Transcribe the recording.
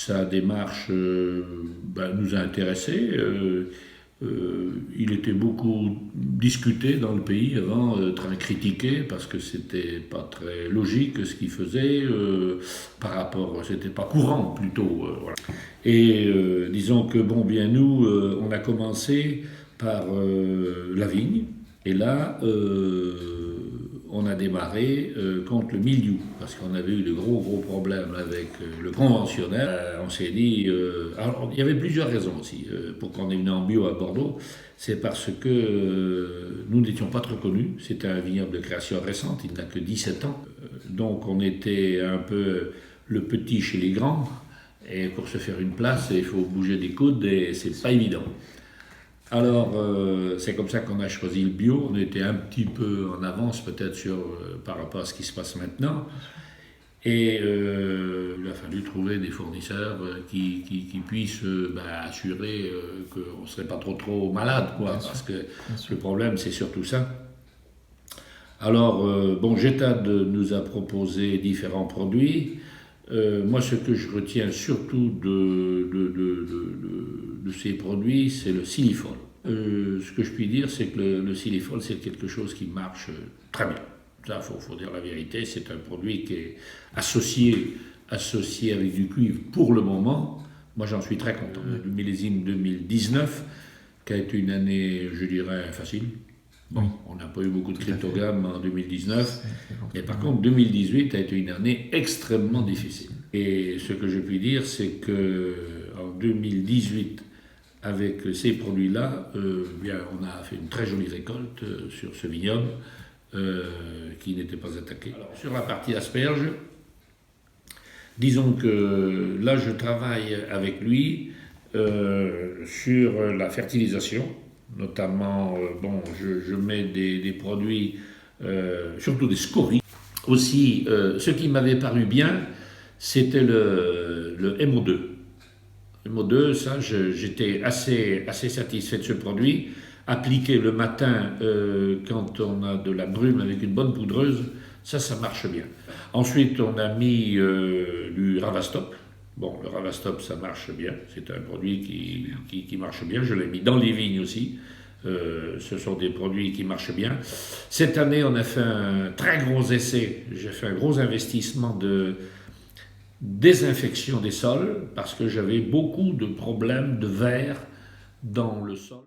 Sa démarche nous a intéressés. Il était beaucoup discuté dans le pays avant, très critiqué parce que c'était pas très logique ce qu'il faisait par rapport, c'était pas courant plutôt. Voilà. Et disons que nous, on a commencé par la vigne et là on a démarré contre le mildiou parce qu'on avait eu de gros problèmes avec le conventionnel. On s'est dit, alors il y avait plusieurs raisons aussi pour qu'on ait venu en bio à Bordeaux. C'est parce que nous n'étions pas trop connus. C'était un vignoble de création récente, il n'a que 17 ans. Donc on était un peu le petit chez les grands. Et pour se faire une place, il faut bouger des coudes et c'est pas évident. Alors, c'est comme ça qu'on a choisi le bio. On était un petit peu en avance peut-être par rapport à ce qui se passe maintenant. Et il a fallu trouver des fournisseurs qui puissent assurer qu'on ne serait pas trop malade, quoi, parce que le problème, c'est surtout ça. Alors, Getad nous a proposé différents produits. Moi, ce que je retiens surtout de ces produits, c'est le silifol. Ce que je puis dire, c'est que le silifol, c'est quelque chose qui marche très bien. Ça, faut dire la vérité, c'est un produit qui est associé avec du cuivre pour le moment. Moi, j'en suis très content. Le millésime 2019, qui a été une année, je dirais, facile. Bon, on n'a pas eu beaucoup de cryptogrammes en 2019, mais par contre 2018 a été une année extrêmement difficile. Et ce que je puis dire, c'est qu'en 2018, avec ces produits-là, on a fait une très jolie récolte sur ce vignoble qui n'était pas attaqué. Alors, sur la partie asperges, disons que là je travaille avec lui sur la fertilisation. Notamment, je mets des produits, surtout des scories. Aussi, ce qui m'avait paru bien, c'était le MO2. MO2, ça, j'étais assez satisfait de ce produit. Appliqué le matin, quand on a de la brume avec une bonne poudreuse, ça marche bien. Ensuite, on a mis du Ravastop. Bon, le Ravastop, ça marche bien. C'est un produit qui marche bien. Je l'ai mis dans les vignes aussi. Ce sont des produits qui marchent bien. Cette année, on a fait un très gros essai. J'ai fait un gros investissement de désinfection des sols parce que j'avais beaucoup de problèmes de vers dans le sol.